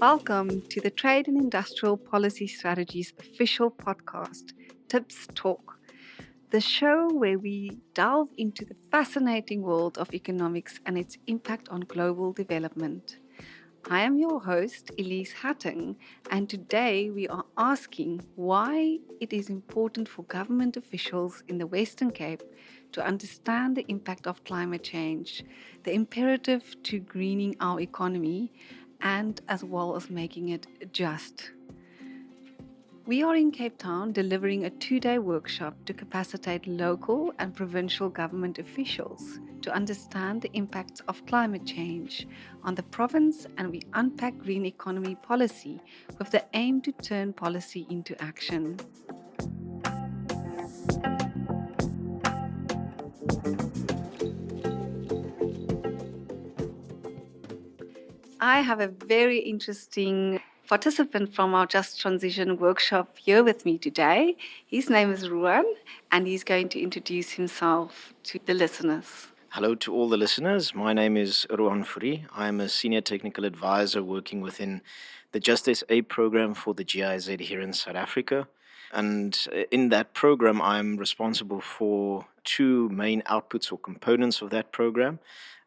Welcome to the Trade and Industrial Policy Strategies official podcast, Tips Talk, the show where we delve into the fascinating world of economics and its impact on global development. I am your host, Elize Hattingh, and today we are asking why it is important for government officials in the Western Cape to understand the impact of climate change, the imperative to greening our economy, and as well as making it just. We are in Cape Town delivering a 2-day workshop to capacitate local and provincial government officials to understand the impacts of climate change on the province, and we unpack green economy policy with the aim to turn policy into action. I have a very interesting participant from our Just Transition workshop here with me today. His name is Ruan, and he's going to introduce himself to the listeners. Hello to all the listeners. My name is Ruan Fourie. I am a senior technical advisor working within the Just SA program for the GIZ here in South Africa. And in that program, I'm responsible for two main outputs or components of that program.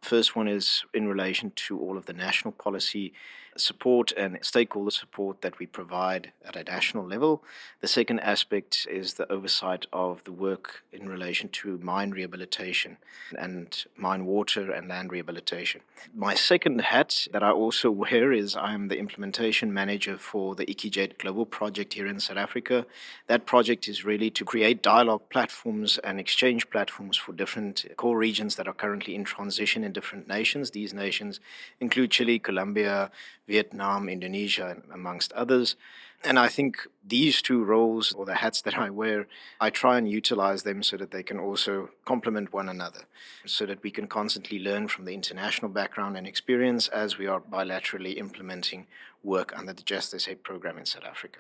First one is in relation to all of the national policy support and stakeholder support that we provide at a national level. The second aspect is the oversight of the work in relation to mine rehabilitation and mine water and land rehabilitation. My second hat that I also wear is I'm the implementation manager for the EkiJet Global Project here in South Africa. That project is really to create dialogue platforms and exchange platforms for different core regions that are currently in transition in different nations. These nations include Chile, Colombia, Vietnam, Indonesia, amongst others. And I think these two roles, or the hats that I wear, I try and utilize them so that they can also complement one another, so that we can constantly learn from the international background and experience as we are bilaterally implementing work under the Just SA program in South Africa.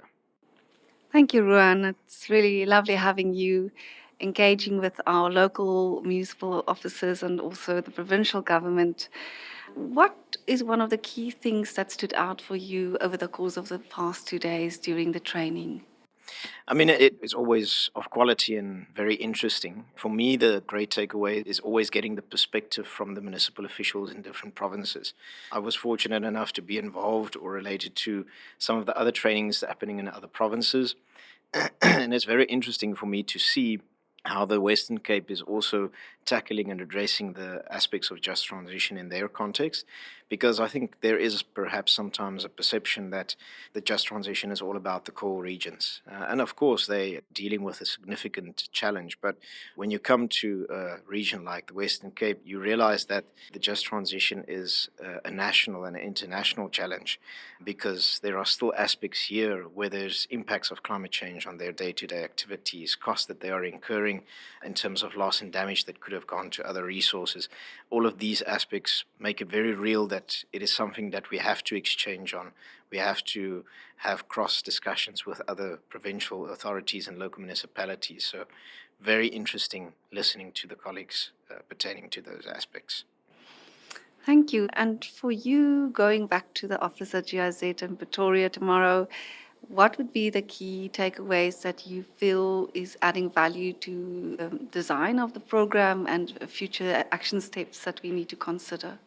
Thank you, Ruan. It's really lovely having you engaging with our local municipal officers and also the provincial government. What is one of the key things that stood out for you over the course of the past 2 days during the training? I mean, it is always of quality and very interesting. For me, the great takeaway is always getting the perspective from the municipal officials in different provinces. I was fortunate enough to be involved or related to some of the other trainings happening in other provinces. And it's very interesting for me to see how the Western Cape is also tackling and addressing the aspects of just transition in their context, because I think there is perhaps sometimes a perception that the just transition is all about the core regions. And of course, they're dealing with a significant challenge. But when you come to a region like the Western Cape, you realize that the just transition is a national and an international challenge, because there are still aspects here where there's impacts of climate change on their day-to-day activities, costs that they are incurring in terms of loss and damage that could have gone to other resources. All of these aspects make it very real that it is something that we have to exchange on. We have to have cross discussions with other provincial authorities and local municipalities. So very interesting listening to the colleagues pertaining to those aspects. Thank you. And for you, going back to the office at GIZ in Pretoria tomorrow, what would be the key takeaways that you feel is adding value to the design of the program and future action steps that we need to consider?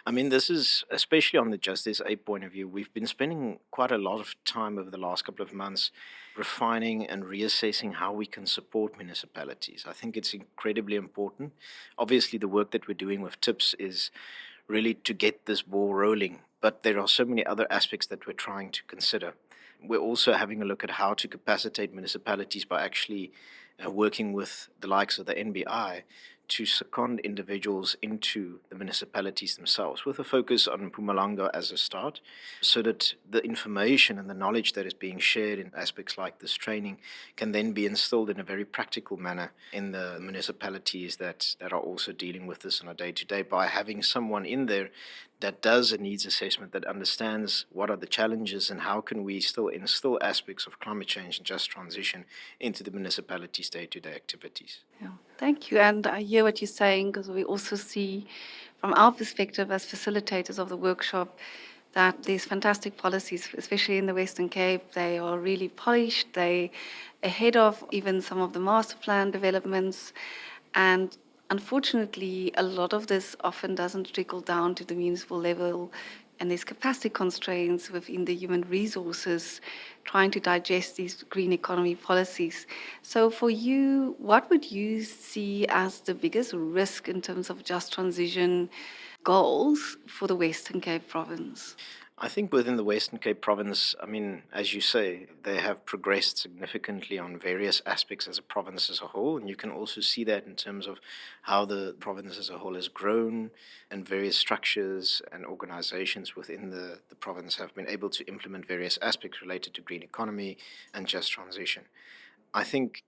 I mean, this is, especially on the Just SA point of view, we've been spending quite a lot of time over the last couple of months refining and reassessing how we can support municipalities. I think it's incredibly important. Obviously, the work that we're doing with TIPS is really to get this ball rolling, but there are so many other aspects that we're trying to consider. We're also having a look at how to capacitate municipalities by actually working with the likes of the NBI to second individuals into the municipalities themselves, with a focus on Mpumalanga as a start, so that the information and the knowledge that is being shared in aspects like this training can then be instilled in a very practical manner in the municipalities that are also dealing with this on a day-to-day, by having someone in there that does a needs assessment, that understands what are the challenges and how can we still instill aspects of climate change and just transition into the municipalities' day-to-day activities. Yeah, thank you. And I hear what you're saying, because we also see from our perspective as facilitators of the workshop that there's fantastic policies, especially in the Western Cape. They are really polished. They ahead of even some of the master plan developments. And unfortunately, a lot of this often doesn't trickle down to the municipal level. And there's capacity constraints within the human resources trying to digest these green economy policies. So, for you, what would you see as the biggest risk in terms of just transition goals for the Western Cape province? I think within the Western Cape province, I mean, as you say, they have progressed significantly on various aspects as a province as a whole. And you can also see that in terms of how the province as a whole has grown and various structures and organizations within the province have been able to implement various aspects related to green economy and just transition. I think,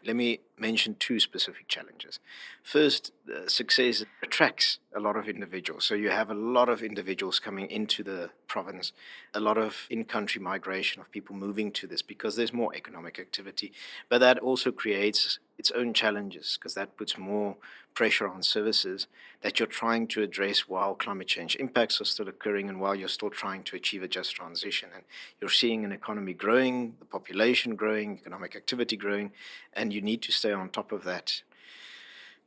let me mention two specific challenges. First, success attracts a lot of individuals. So you have a lot of individuals coming into the province, a lot of in country migration of people moving to this because there's more economic activity. But that also creates its own challenges because that puts more pressure on services that you're trying to address while climate change impacts are still occurring and while you're still trying to achieve a just transition. And you're seeing an economy growing, the population growing, economic activity growing, and you need to stay on top of that.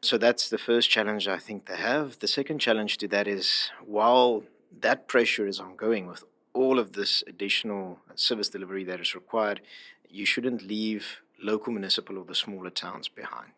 So that's the first challenge I think they have. The second challenge to that is while that pressure is ongoing with all of this additional service delivery that is required, you shouldn't leave local, municipal, or the smaller towns behind,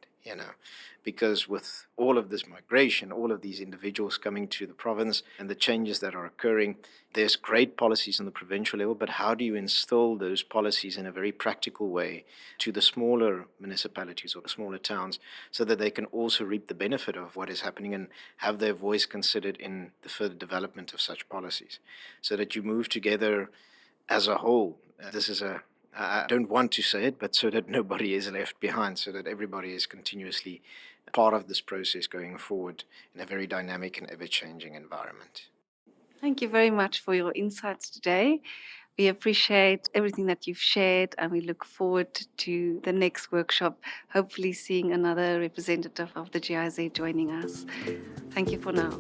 because with all of this migration, all of these individuals coming to the province and the changes that are occurring, there's great policies on the provincial level, but how do you instill those policies in a very practical way to the smaller municipalities or the smaller towns so that they can also reap the benefit of what is happening and have their voice considered in the further development of such policies so that you move together as a whole? This is I don't want to say it, but so that nobody is left behind, so that everybody is continuously part of this process going forward in a very dynamic and ever changing environment. Thank you very much for your insights today. We appreciate everything that you've shared, and we look forward to the next workshop, hopefully seeing another representative of the GIZ joining us. Thank you for now.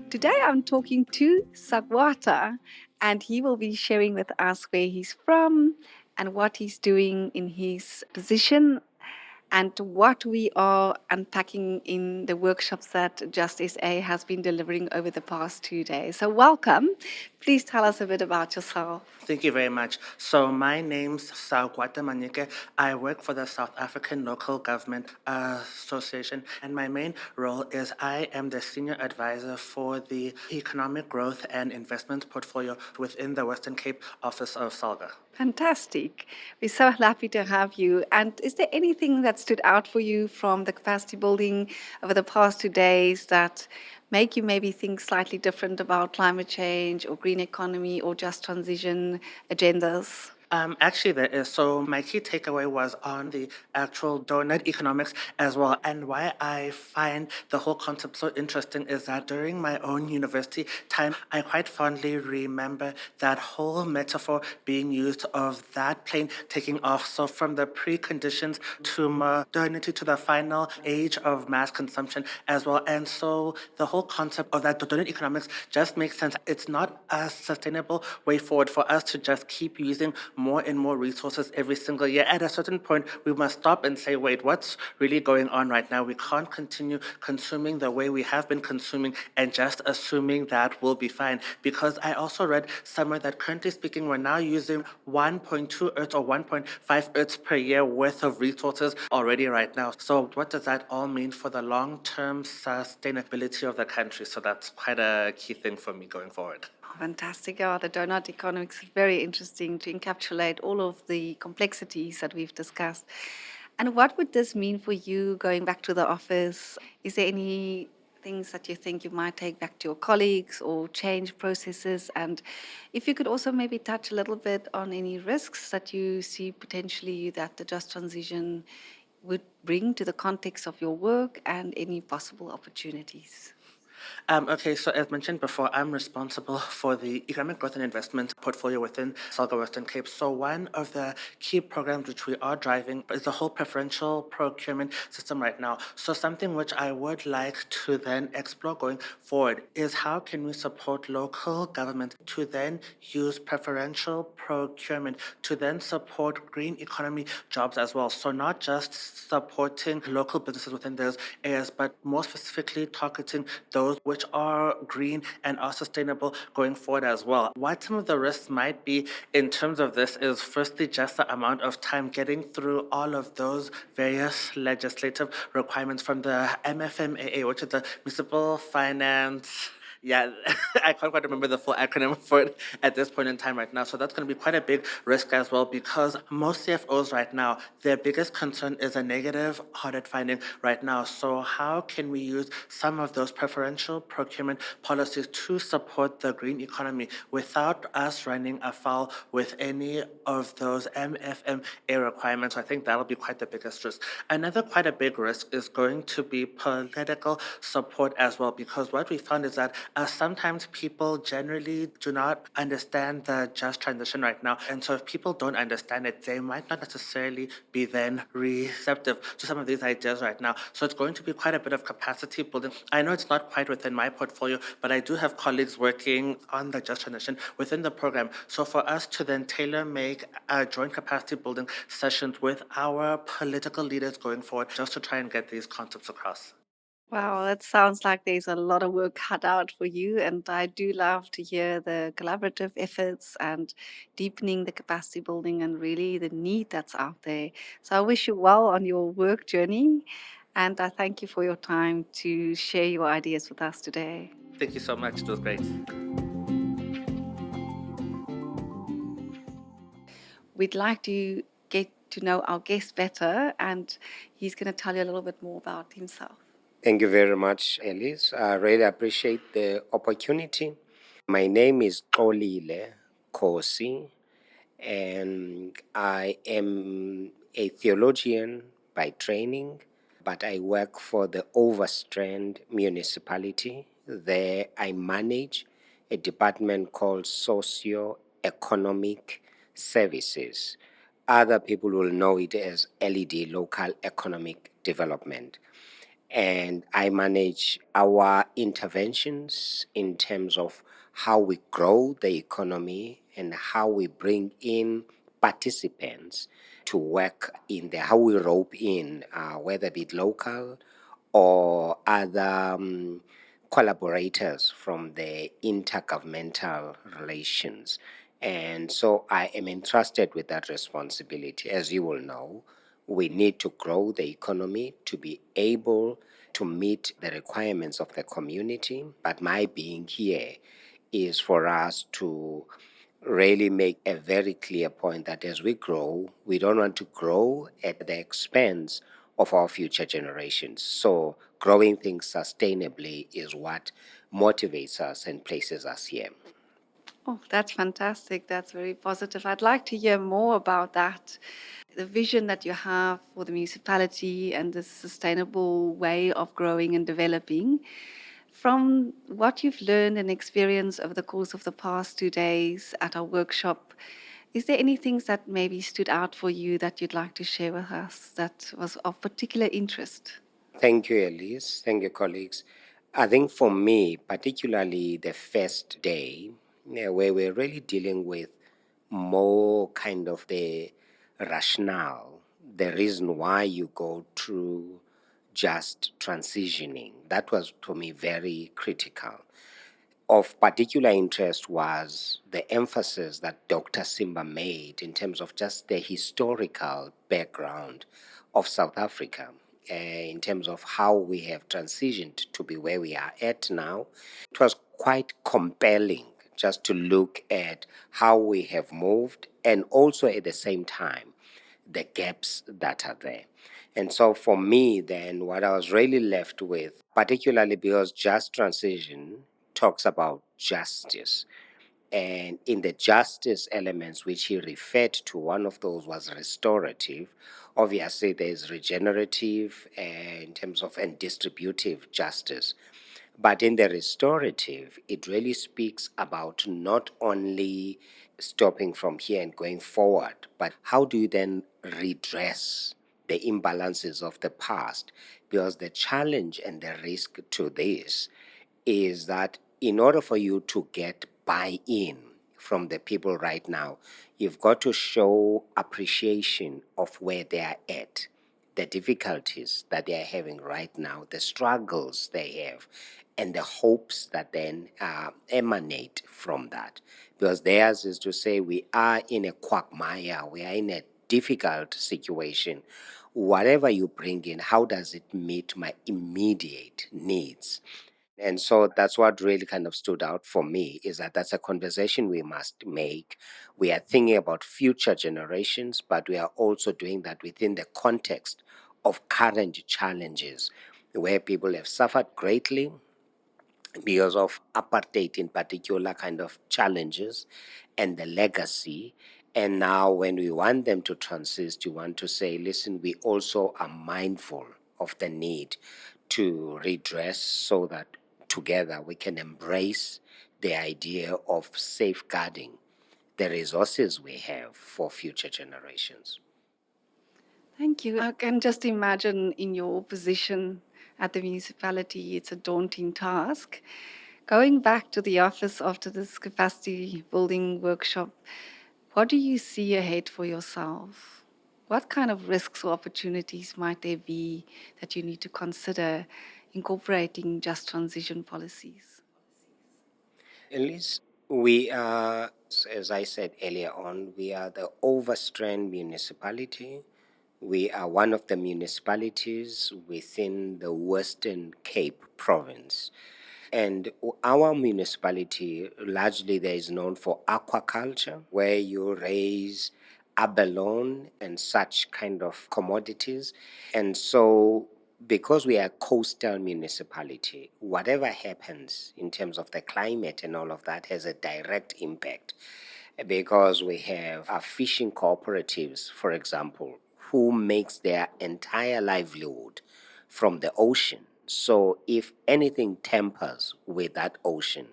Today I'm talking to Sagwata, and he will be sharing with us where he's from and what he's doing in his position and what we are unpacking in the workshops that Just SA has been delivering over the past 2 days. So welcome. Please tell us a bit about yourself. Thank you very much. So my name's Sagwata Manike. I work for the South African Local Government Association, and my main role is I am the senior advisor for the economic growth and investment portfolio within the Western Cape office of SALGA. Fantastic. We're so happy to have you. And is there anything that stood out for you from the capacity building over the past 2 days that make you maybe think slightly different about climate change or green economy or just transition agendas? Actually, there is. So my key takeaway was on the actual donut economics as well. And why I find the whole concept so interesting is that during my own university time, I quite fondly remember that whole metaphor being used of that plane taking off. So from the preconditions to modernity to the final age of mass consumption as well. And so the whole concept of that donut economics just makes sense. It's not a sustainable way forward for us to just keep using more and more resources every single year. At a certain point, we must stop and say, wait, what's really going on right now? We can't continue consuming the way we have been consuming and just assuming that we'll be fine. Because I also read somewhere that currently speaking, we're now using 1.2 Earths or 1.5 Earths per year worth of resources already right now. So what does that all mean for the long-term sustainability of the country? So that's quite a key thing for me going forward. Fantastic. Yeah, the donut economics is very interesting to encapsulate all of the complexities that we've discussed. And what would this mean for you going back to the office? Is there any things that you think you might take back to your colleagues or change processes? And if you could also maybe touch a little bit on any risks that you see potentially that the just transition would bring to the context of your work and any possible opportunities. Okay, so as mentioned before, I'm responsible for the economic growth and investment portfolio within Salga Western Cape. So one of the key programs which we are driving is the whole preferential procurement system right now. So something which I would like to then explore going forward is how can we support local government to then use preferential procurement to then support green economy jobs as well. So not just supporting local businesses within those areas, but more specifically targeting those which are green and are sustainable going forward as well. What some of the risks might be in terms of this is firstly just the amount of time getting through all of those various legislative requirements from the MFMAA, which is the Municipal Finance. Yeah, I can't quite remember the full acronym for it at this point in time right now. So that's going to be quite a big risk as well because most CFOs right now, their biggest concern is a negative audit finding right now. So how can we use some of those preferential procurement policies to support the green economy without us running afoul with any of those MFMA requirements? I think that'll be quite the biggest risk. Another quite a big risk is going to be political support as well, because what we found is that sometimes people generally do not understand the just transition right now. And so if people don't understand it, they might not necessarily be then receptive to some of these ideas right now. So it's going to be quite a bit of capacity building. I know it's not quite within my portfolio, but I do have colleagues working on the just transition within the program. So for us to then tailor make joint capacity building sessions with our political leaders going forward, just to try and get these concepts across. Wow, that sounds like there's a lot of work cut out for you. And I do love to hear the collaborative efforts and deepening the capacity building and really the need that's out there. So I wish you well on your work journey. And I thank you for your time to share your ideas with us today. Thank you so much. It was great. We'd like to get to know our guest better, and he's going to tell you a little bit more about himself. Thank you very much, Elize. I really appreciate the opportunity. My name is Xolile Kosi, and I am a theologian by training, but I work for the Overstrand municipality. There I manage a department called Socio-Economic Services. Other people will know it as LED, Local Economic Development. And I manage our interventions in terms of how we grow the economy and how we bring in participants to work in there, how we rope in, whether it be local or other collaborators from the intergovernmental relations. And so I am entrusted with that responsibility. As you will know, we need to grow the economy to be able to meet the requirements of the community. But my being here is for us to really make a very clear point that as we grow, we don't want to grow at the expense of our future generations. So growing things sustainably is what motivates us and places us here. Oh, that's fantastic. That's very positive. I'd like to hear more about that. The vision that you have for the municipality and the sustainable way of growing and developing. From what you've learned and experienced over the course of the past 2 days at our workshop, is there anything that maybe stood out for you that you'd like to share with us that was of particular interest? Thank you, Elise. Thank you, colleagues. I think for me, particularly the first day, where we're really dealing with more kind of the rationale, the reason why you go through just transitioning. That was, to me, very critical. Of particular interest was the emphasis that Dr. Simba made in terms of just the historical background of South Africa, in terms of how we have transitioned to be where we are at now. It was quite compelling just to look at how we have moved and also at the same time the gaps that are there. And so for me, then, what I was really left with, particularly because just transition talks about justice. And in the justice elements which he referred to, one of those was restorative. Obviously, there's regenerative in terms of and distributive justice. But in the restorative, it really speaks about not only stopping from here and going forward, but how do you then redress the imbalances of the past? Because the challenge and the risk to this is that in order for you to get buy in from the people right now, you've got to show appreciation of where they are at, the difficulties that they are having right now, the struggles they have, and the hopes that then emanate from that. Because theirs is to say, we are in a quagmire, we are in a difficult situation. Whatever you bring in, how does it meet my immediate needs? And so that's what really kind of stood out for me, is that that's a conversation we must make. We are thinking about future generations, but we are also doing that within the context of current challenges where people have suffered greatly because of apartheid in particular kind of challenges and the legacy. And now when we want them to transist, you want to say, listen, we also are mindful of the need to redress so that together we can embrace the idea of safeguarding the resources we have for future generations. Thank you. I can just imagine in your position at the municipality, it's a daunting task. Going back to the office after this capacity building workshop, what do you see ahead for yourself? What kind of risks or opportunities might there be that you need to consider incorporating just transition policies? Elize, we are, as I said earlier on, we are the overstrained municipality. We are one of the municipalities within the Western Cape province. And our municipality largely there is known for aquaculture, where you raise abalone and such kind of commodities. And so because we are a coastal municipality, whatever happens in terms of the climate and all of that has a direct impact, because we have our fishing cooperatives, for example, who makes their entire livelihood from the ocean. So if anything tampers with that ocean,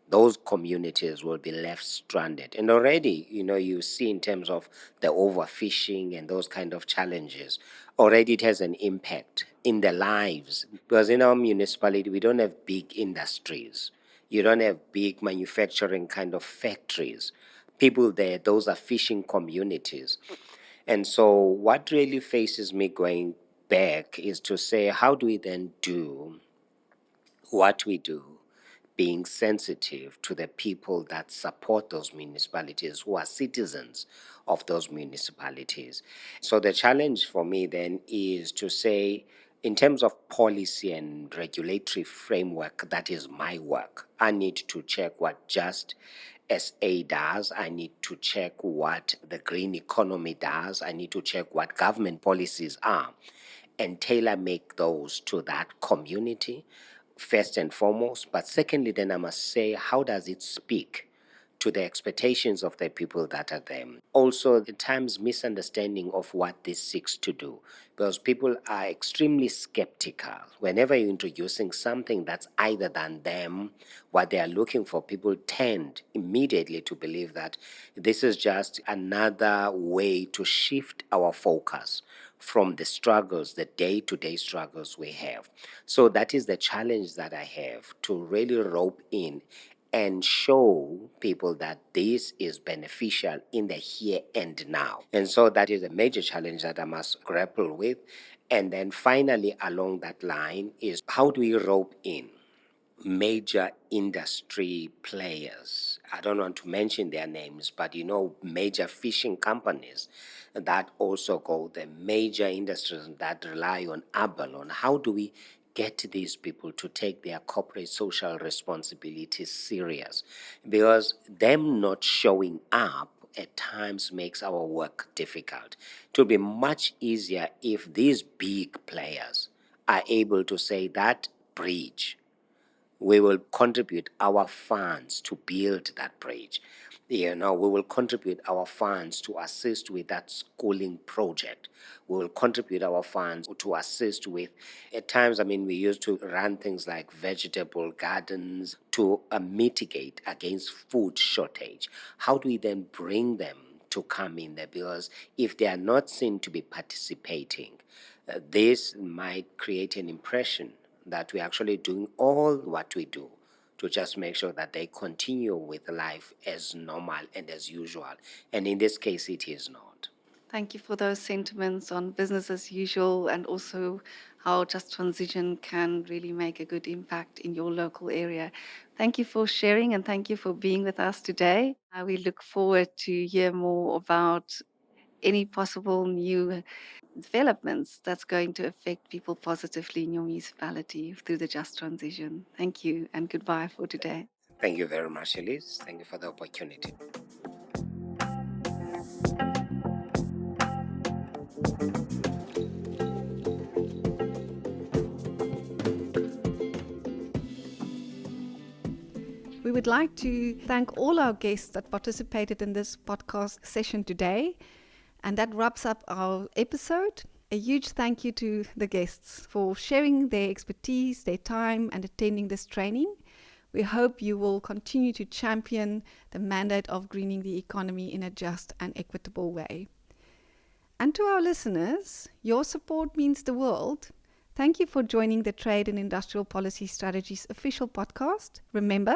those communities will be left stranded. And already, you see in terms of the overfishing and those kind of challenges, already it has an impact in the lives. Because in our municipality, we don't have big industries. You don't have big manufacturing kind of factories. People there, those are fishing communities. And so, what really faces me going back is to say, how do we then do what we do, being sensitive to the people that support those municipalities, who are citizens of those municipalities? So, the challenge for me then is to say, in terms of policy and regulatory framework, that is my work. I need to check what just SA does. I need to check what the green economy does. I need to check what government policies are and tailor make those to that community, first and foremost. But secondly, then I must say, how does it speak to the expectations of the people that are there? Also, at times, misunderstanding of what this seeks to do, because people are extremely skeptical. Whenever you're introducing something that's either than them, what they are looking for, people tend immediately to believe that this is just another way to shift our focus from the struggles, the day to day struggles we have. So that is the challenge that I have, to really rope in and show people that this is beneficial in the here and now. And so that is a major challenge that I must grapple with. And then finally, along that line, is how do we rope in major industry players? I don't want to mention their names, but major fishing companies that also go, the major industries that rely on abalone. How do we get these people to take their corporate social responsibilities serious? Because them not showing up at times makes our work difficult. It will be much easier if these big players are able to say that bridge, we will contribute our funds to build that bridge. We will contribute our funds to assist with that schooling project. We will contribute our funds to assist with, at times, we used to run things like vegetable gardens to mitigate against food shortage. How do we then bring them to come in there? Because if they are not seen to be participating, this might create an impression that we're actually doing all what we do to just make sure that they continue with life as normal and as usual. And in this case, it is not. Thank you for those sentiments on business as usual and also how just transition can really make a good impact in your local area. Thank you for sharing and thank you for being with us today. We look forward to hear more about any possible new developments that's going to affect people positively in your municipality through the just transition. Thank you and goodbye for today. Thank you very much, Elize. Thank you for the opportunity. We would like to thank all our guests that participated in this podcast session today. And that wraps up our episode. A huge thank you to the guests for sharing their expertise, their time, and attending this training. We hope you will continue to champion the mandate of greening the economy in a just and equitable way. And to our listeners, your support means the world. Thank you for joining the Trade and Industrial Policy Strategies official podcast. Remember,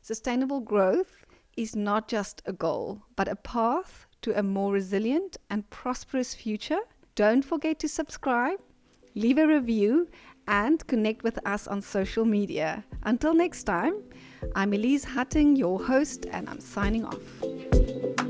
sustainable growth is not just a goal, but a path to a more resilient and prosperous future. Don't forget to subscribe, leave a review, and connect with us on social media. Until next time, I'm Elize Hattingh, your host, and I'm signing off.